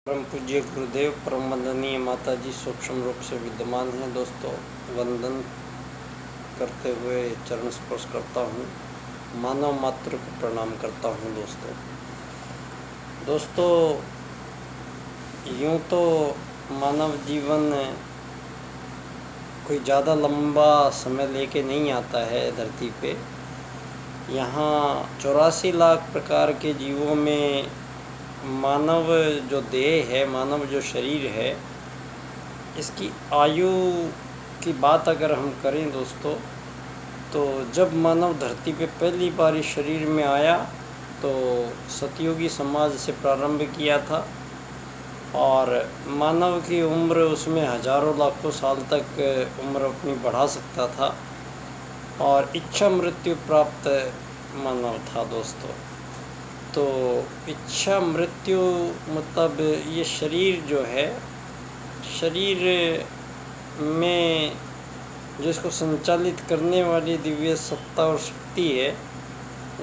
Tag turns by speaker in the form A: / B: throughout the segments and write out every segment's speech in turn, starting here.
A: परम पूज्य गुरुदेव परम वंदनीय माता जी सूक्ष्म रूप से विद्यमान हैं। दोस्तों, वंदन करते हुए चरण स्पर्श करता हूँ, मानव मात्र को प्रणाम करता हूँ। दोस्तों, यूँ तो मानव जीवन कोई ज़्यादा लंबा समय लेके नहीं आता है धरती पे। यहाँ 84 लाख प्रकार के जीवों में मानव जो देह है, मानव जो शरीर है, इसकी आयु की बात अगर हम करें दोस्तों, तो जब मानव धरती पे पहली बार इस शरीर में आया तो सतयुगी समाज से प्रारंभ किया था और मानव की उम्र उसमें हजारों लाखों साल तक उम्र अपनी बढ़ा सकता था और इच्छा मृत्यु प्राप्त मानव था दोस्तों। तो इच्छा मृत्यु मतलब ये शरीर जो है, शरीर में जो इसको संचालित करने वाली दिव्य सत्ता और शक्ति है,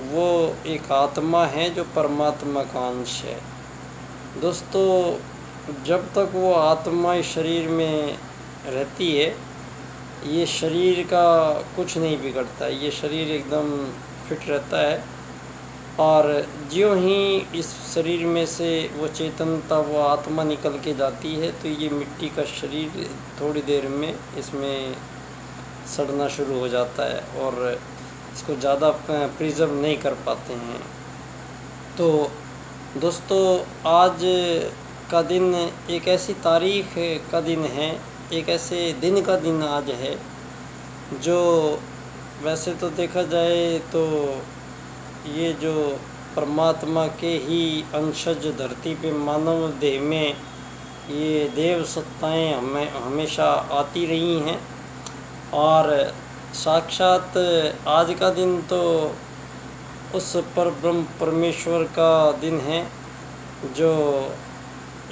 A: वो एक आत्मा है जो परमात्मा का अंश है। दोस्तों, जब तक वो आत्मा इस शरीर में रहती है, ये शरीर का कुछ नहीं बिगड़ता, ये शरीर एकदम फिट रहता है। और ज्यों ही इस शरीर में से वो चेतनता, वो आत्मा निकल के जाती है, तो ये मिट्टी का शरीर थोड़ी देर में इसमें सड़ना शुरू हो जाता है और इसको ज़्यादा प्रिजर्व नहीं कर पाते हैं। तो दोस्तों, आज का दिन एक ऐसी तारीख का दिन है, एक ऐसे दिन का दिन आज है जो वैसे तो देखा जाए तो ये जो परमात्मा के ही अंशज धरती पे मानव देह में ये देव सत्ताएँ हमेशा आती रही हैं और साक्षात आज का दिन तो उस परब्रह्म परमेश्वर का दिन है जो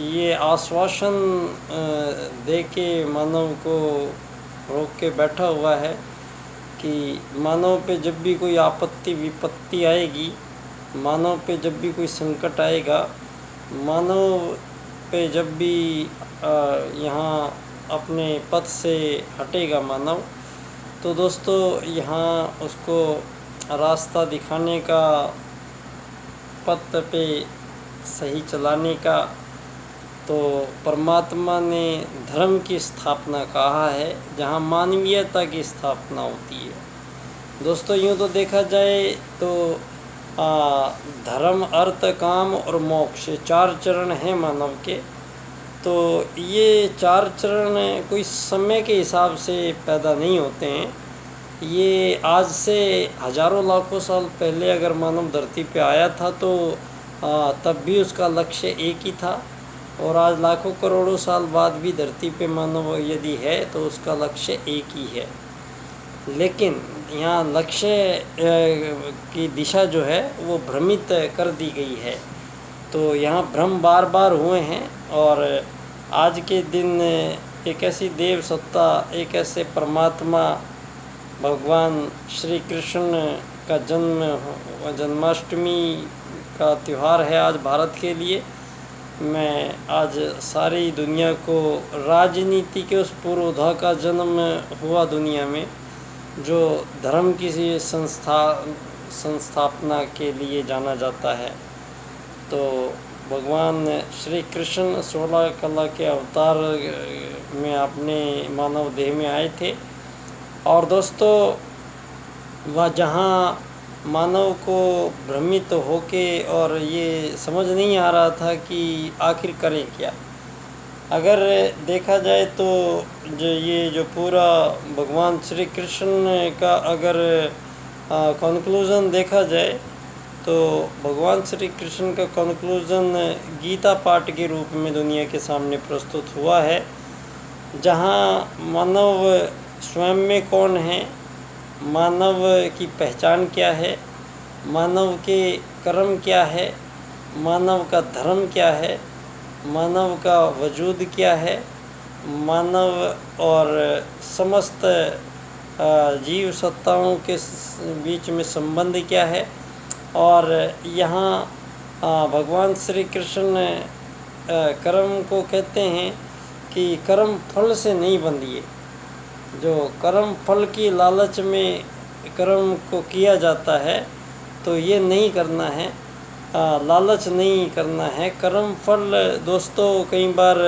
A: ये आश्वासन दे के मानव को रोक के बैठा हुआ है कि मानव पे जब भी कोई आपत्ति विपत्ति आएगी, मानव पे जब भी कोई संकट आएगा, मानव पे जब भी यहाँ अपने पथ से हटेगा मानव, तो दोस्तों यहाँ उसको रास्ता दिखाने का, पथ पे सही चलाने का, तो परमात्मा ने धर्म की स्थापना कहा है, जहाँ मानवीयता की स्थापना होती है। दोस्तों, यूँ तो देखा जाए तो धर्म, अर्थ, काम और मोक्ष, 4 चरण हैं मानव के। तो ये 4 चरण कोई समय के हिसाब से पैदा नहीं होते हैं। ये आज से हजारों लाखों साल पहले अगर मानव धरती पे आया था तो तब भी उसका लक्ष्य एक ही था और आज लाखों करोड़ों साल बाद भी धरती पे मानव यदि है तो उसका लक्ष्य एक ही है। लेकिन यहाँ लक्ष्य की दिशा जो है वो भ्रमित कर दी गई है। तो यहाँ भ्रम बार बार हुए हैं और आज के दिन एक ऐसी देव सत्ता, एक ऐसे परमात्मा भगवान श्री कृष्ण का जन्माष्टमी का त्यौहार है आज भारत के लिए। मैं आज सारी दुनिया को राजनीति के उस पुरोधा का जन्म हुआ दुनिया में जो धर्म की संस्थापना के लिए जाना जाता है। तो भगवान श्री कृष्ण 16 कला के अवतार में अपने मानव देह में आए थे और दोस्तों वह जहाँ मानव को भ्रमित होके और ये समझ नहीं आ रहा था कि आखिर करें क्या। अगर देखा जाए तो जो पूरा भगवान श्री कृष्ण का अगर कंक्लूज़न देखा जाए तो भगवान श्री कृष्ण का कंक्लूज़न गीता पाठ के रूप में दुनिया के सामने प्रस्तुत हुआ है, जहाँ मानव स्वयं में कौन है, मानव की पहचान क्या है, मानव के कर्म क्या है, मानव का धर्म क्या है, मानव का वजूद क्या है, मानव और समस्त जीव सत्ताओं के बीच में संबंध क्या है। और यहाँ भगवान श्री कृष्ण कर्म को कहते हैं कि कर्म फल से नहीं बंधिए। जो कर्म फल की लालच में कर्म को किया जाता है तो ये नहीं करना है, लालच नहीं करना है। कर्म फल दोस्तों कई बार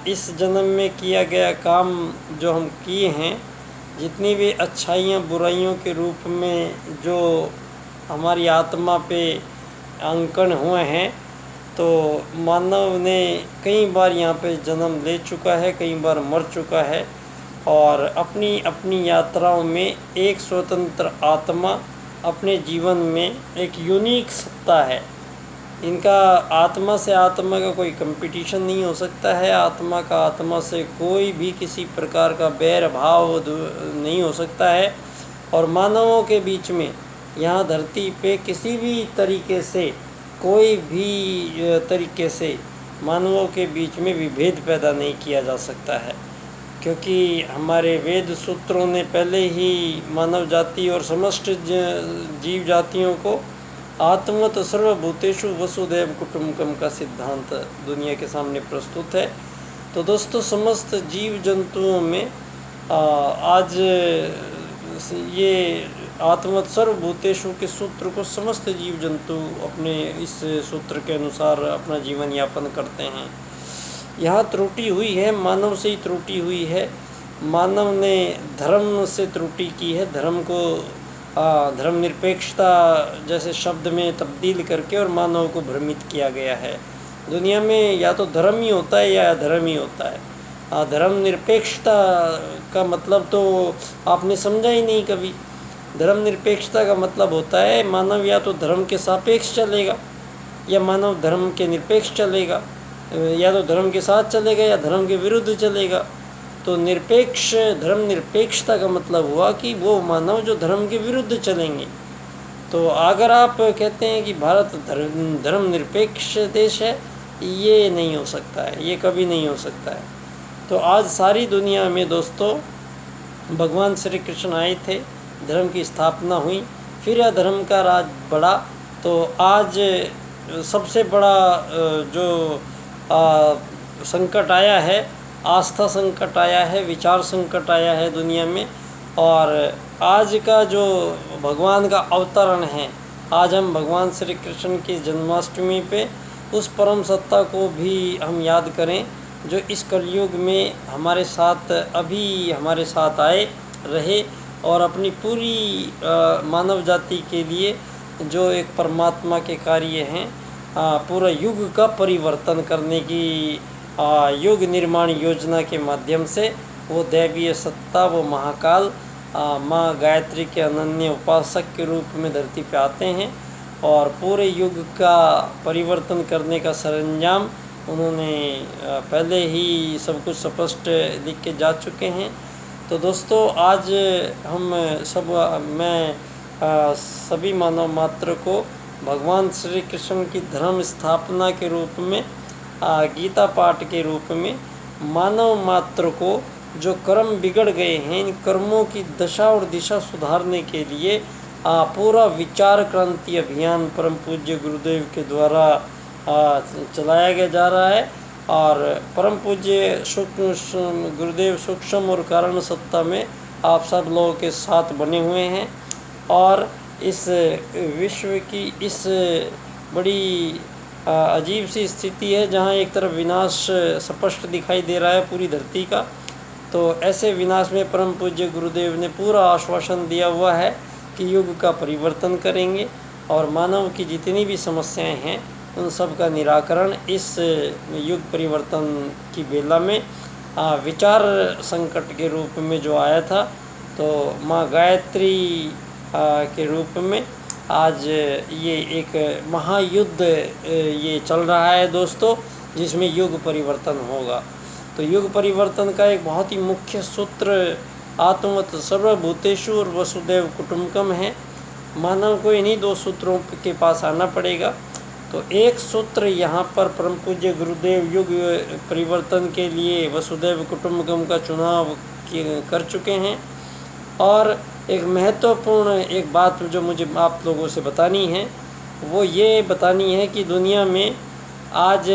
A: इस जन्म में किया गया काम जो हम किए हैं, जितनी भी अच्छाइयाँ बुराइयों के रूप में जो हमारी आत्मा पे अंकन हुए हैं, तो मानव ने कई बार यहाँ पे जन्म ले चुका है, कई बार मर चुका है और अपनी अपनी यात्राओं में एक स्वतंत्र आत्मा अपने जीवन में एक यूनिक सत्ता है। इनका आत्मा से आत्मा का कोई कंपटीशन नहीं हो सकता है, आत्मा का आत्मा से कोई भी किसी प्रकार का बैर भाव नहीं हो सकता है। और मानवों के बीच में यहाँ धरती पे किसी भी तरीके से, कोई भी तरीके से मानवों के बीच में विभेद पैदा नहीं किया जा सकता है, क्योंकि हमारे वेद सूत्रों ने पहले ही मानव जाति और समस्त जीव जातियों को आत्मत सर्वभूतेषु वसुधैव कुटुम्बकम का सिद्धांत दुनिया के सामने प्रस्तुत है। तो दोस्तों समस्त जीव जंतुओं में आज ये आत्मत सर्वभूतेषु के सूत्र को समस्त जीव जंतु अपने इस सूत्र के अनुसार अपना जीवन यापन करते हैं। यहाँ त्रुटि हुई है, मानव से ही त्रुटि हुई है। मानव ने धर्म से त्रुटि की है, धर्म को धर्मनिरपेक्षता जैसे शब्द में तब्दील करके और मानव को भ्रमित किया गया है। दुनिया में या तो धर्म ही होता है या अधर्म ही होता है। धर्मनिरपेक्षता का मतलब तो आपने समझा ही नहीं कभी। धर्मनिरपेक्षता का मतलब होता है मानव या तो धर्म के सापेक्ष चलेगा या मानव धर्म के निरपेक्ष चलेगा, या तो धर्म के साथ चलेगा या धर्म के विरुद्ध चलेगा। तो निरपेक्ष धर्मनिरपेक्षता का मतलब हुआ कि वो मानव जो धर्म के विरुद्ध चलेंगे। तो अगर आप कहते हैं कि भारत धर्मनिरपेक्ष देश है, ये नहीं हो सकता है, ये कभी नहीं हो सकता है। तो आज सारी दुनिया में दोस्तों भगवान श्री कृष्ण आए थे, धर्म की स्थापना हुई, फिर अधर्म का राज बढ़ा। तो आज सबसे बड़ा जो संकट आया है, आस्था संकट आया है, विचार संकट आया है दुनिया में। और आज का जो भगवान का अवतरण है, आज हम भगवान श्री कृष्ण की जन्माष्टमी पे उस परम सत्ता को भी हम याद करें जो इस कलयुग में हमारे साथ अभी हमारे साथ आए रहे और अपनी पूरी मानव जाति के लिए जो एक परमात्मा के कार्य हैं, पूरा युग का परिवर्तन करने की युग निर्माण योजना के माध्यम से वो दैवीय सत्ता, वो महाकाल माँ गायत्री के अनन्य उपासक के रूप में धरती पे आते हैं और पूरे युग का परिवर्तन करने का सरंजाम उन्होंने पहले ही सब कुछ स्पष्ट लिख के जा चुके हैं। तो दोस्तों आज मैं सभी मानव मात्र को भगवान श्री कृष्ण की धर्म स्थापना के रूप में, गीता पाठ के रूप में मानव मात्र को जो कर्म बिगड़ गए हैं, इन कर्मों की दशा और दिशा सुधारने के लिए पूरा विचार क्रांति अभियान परम पूज्य गुरुदेव के द्वारा चलाया गया जा रहा है। और परम पूज्य गुरुदेव सूक्ष्म और कारण सत्ता में आप सब लोगों के साथ बने हुए हैं और इस विश्व की इस बड़ी अजीब सी स्थिति है जहाँ एक तरफ विनाश स्पष्ट दिखाई दे रहा है पूरी धरती का। तो ऐसे विनाश में परम पूज्य गुरुदेव ने पूरा आश्वासन दिया हुआ है कि युग का परिवर्तन करेंगे और मानव की जितनी भी समस्याएं हैं उन सब का निराकरण इस युग परिवर्तन की बेला में विचार संकट के रूप में जो आया था, तो माँ गायत्री के रूप में आज ये एक महायुद्ध ये चल रहा है दोस्तों, जिसमें युग परिवर्तन होगा। तो युग परिवर्तन का एक बहुत ही मुख्य सूत्र आत्मवत् सर्वभूतेषु और वसुधैव कुटुम्बकम है। मानव को इन्हीं दो सूत्रों के पास आना पड़ेगा। तो एक सूत्र यहाँ पर परम पूज्य गुरुदेव युग परिवर्तन के लिए वसुधैव कुटुम्बकम का चुनाव कर चुके हैं। और एक महत्वपूर्ण एक बात जो मुझे आप लोगों से बतानी है वो ये बतानी है कि दुनिया में आज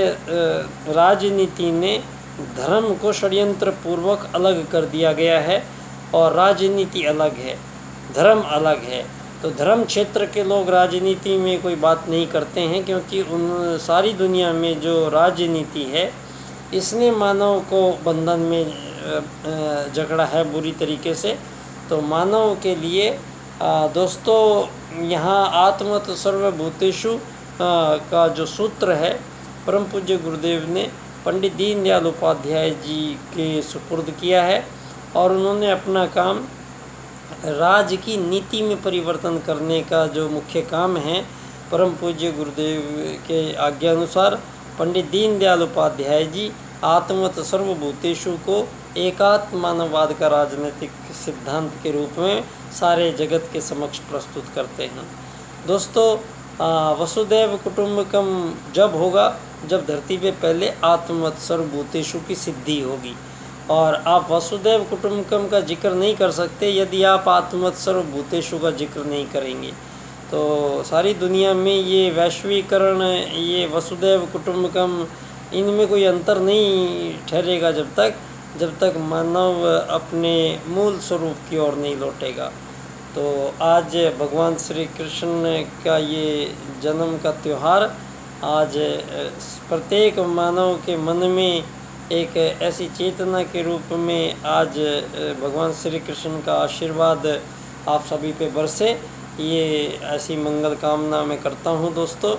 A: राजनीति ने धर्म को षड्यंत्र पूर्वक अलग कर दिया गया है और राजनीति अलग है, धर्म अलग है। तो धर्म क्षेत्र के लोग राजनीति में कोई बात नहीं करते हैं, क्योंकि उन सारी दुनिया में जो राजनीति है इसने मानव को बंधन में जकड़ा है बुरी तरीके से। तो मानव के लिए दोस्तों यहाँ आत्मत सर्वभूतेषु का जो सूत्र है परम पूज्य गुरुदेव ने पंडित दीनदयाल उपाध्याय जी के सुपुर्द किया है और उन्होंने अपना काम राज की नीति में परिवर्तन करने का जो मुख्य काम है, परम पूज्य गुरुदेव के आज्ञानुसार पंडित दीनदयाल उपाध्याय जी आत्मत सर्वभूतेषु को एकात्म मानववाद का राजनीतिक सिद्धांत के रूप में सारे जगत के समक्ष प्रस्तुत करते हैं। दोस्तों, वसुदैव कुटुंबकम जब होगा जब धरती पे पहले आत्मत सर्वभूतेषु की सिद्धि होगी, और आप वसुदैव कुटुंबकम का जिक्र नहीं कर सकते यदि आप आत्मत सर्वभूतेषु का जिक्र नहीं करेंगे। तो सारी दुनिया में ये वैश्वीकरण, ये वसुदैव कुटुंबकम, इनमें कोई अंतर नहीं ठहरेगा जब तक मानव अपने मूल स्वरूप की ओर नहीं लौटेगा। तो आज भगवान श्री कृष्ण का ये जन्म का त्यौहार, आज प्रत्येक मानव के मन में एक ऐसी चेतना के रूप में आज भगवान श्री कृष्ण का आशीर्वाद आप सभी पे बरसे, ये ऐसी मंगल कामना मैं करता हूँ दोस्तों।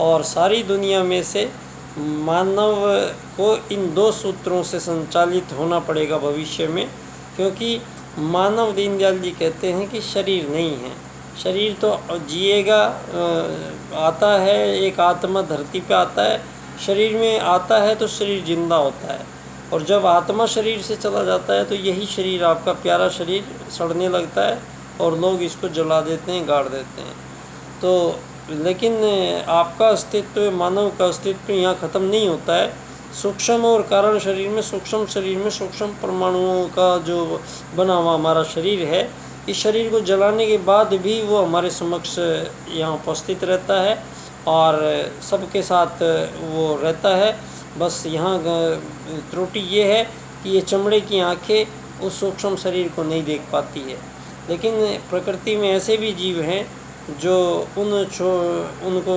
A: और सारी दुनिया में से मानव को इन दो सूत्रों से संचालित होना पड़ेगा भविष्य में, क्योंकि मानव दीनदयाल जी कहते हैं कि शरीर नहीं है, शरीर तो जिएगा, आता है, एक आत्मा धरती पे आता है, शरीर में आता है तो शरीर जिंदा होता है, और जब आत्मा शरीर से चला जाता है तो यही शरीर, आपका प्यारा शरीर, सड़ने लगता है और लोग इसको जला देते हैं, गाड़ देते हैं। तो लेकिन आपका अस्तित्व, मानव का अस्तित्व यहाँ ख़त्म नहीं होता है। सूक्ष्म और कारण शरीर में, सूक्ष्म परमाणुओं का जो बना हुआ हमारा शरीर है, इस शरीर को जलाने के बाद भी वो हमारे समक्ष यहाँ उपस्थित रहता है और सबके साथ वो रहता है। बस यहाँ त्रुटि ये है कि ये चमड़े की आँखें उस सूक्ष्म शरीर को नहीं देख पाती है। लेकिन प्रकृति में ऐसे भी जीव हैं जो उनको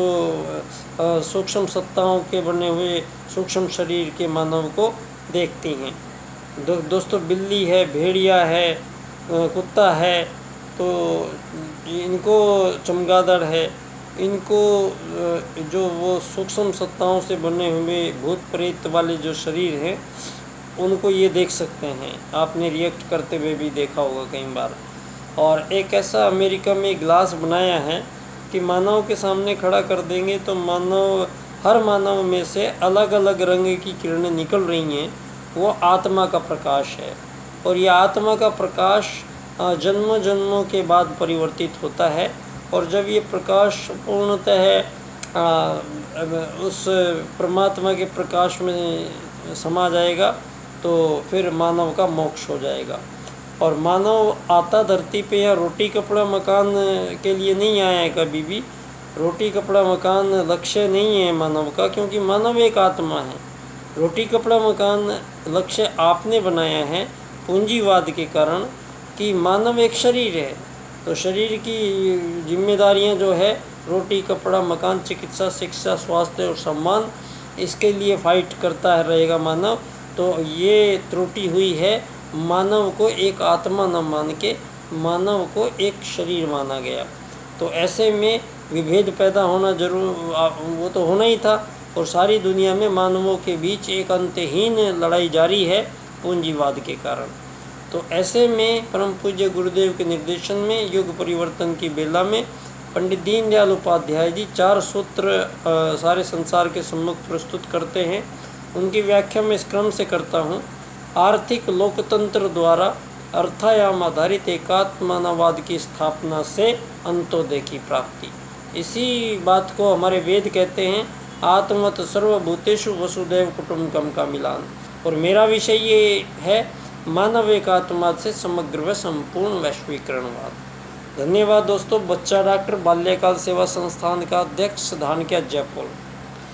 A: सूक्ष्म सत्ताओं के बने हुए सूक्ष्म शरीर के मानव को देखती हैं। दोस्तों, बिल्ली है, भेड़िया है, कुत्ता है, तो इनको चमगादड़ है, इनको जो वो सूक्ष्म सत्ताओं से बने हुए भूत प्रेत वाले जो शरीर हैं उनको ये देख सकते हैं। आपने रिएक्ट करते हुए भी देखा होगा कई बार। और एक ऐसा अमेरिका में ग्लास बनाया है कि मानव के सामने खड़ा कर देंगे तो हर मानव में से अलग अलग रंग की किरणें निकल रही हैं, वो आत्मा का प्रकाश है। और ये आत्मा का प्रकाश जन्मों जन्मों के बाद परिवर्तित होता है, और जब ये प्रकाश पूर्णतः उस परमात्मा के प्रकाश में समा जाएगा तो फिर मानव का मोक्ष हो जाएगा। और मानव आता धरती पे या रोटी कपड़ा मकान के लिए नहीं आया है कभी भी। रोटी कपड़ा मकान लक्ष्य नहीं है मानव का, क्योंकि मानव एक आत्मा है। रोटी कपड़ा मकान लक्ष्य आपने बनाया है पूंजीवाद के कारण कि मानव एक शरीर है, तो शरीर की जिम्मेदारियां जो है रोटी कपड़ा मकान, चिकित्सा, शिक्षा, स्वास्थ्य और सम्मान, इसके लिए फाइट करता रहेगा मानव। तो ये त्रुटि हुई है, मानव को एक आत्मा न मान के मानव को एक शरीर माना गया। तो ऐसे में विभेद पैदा होना जरूर, वो तो होना ही था। और सारी दुनिया में मानवों के बीच एक अंतहीन लड़ाई जारी है पूंजीवाद के कारण। तो ऐसे में परम पूज्य गुरुदेव के निर्देशन में युग परिवर्तन की बेला में पंडित दीनदयाल उपाध्याय जी 4 सूत्र सारे संसार के सम्मुख प्रस्तुत करते हैं। उनकी व्याख्या मैं इस क्रम से करता हूँ। आर्थिक लोकतंत्र द्वारा अर्थायाम आधारित एकात्म मानववाद की स्थापना से अंत्योदय की प्राप्ति। इसी बात को हमारे वेद कहते हैं, आत्मत सर्वभूतेषु वसुदैव कुटुंबकम का मिलान। और मेरा विषय ये है, मानव एकात्मवाद से समग्र व संपूर्ण वैश्वीकरणवाद। धन्यवाद दोस्तों। बच्चा डॉक्टर बाल्यकाल सेवा संस्थान का अध्यक्ष, धानक्या, जयपुर।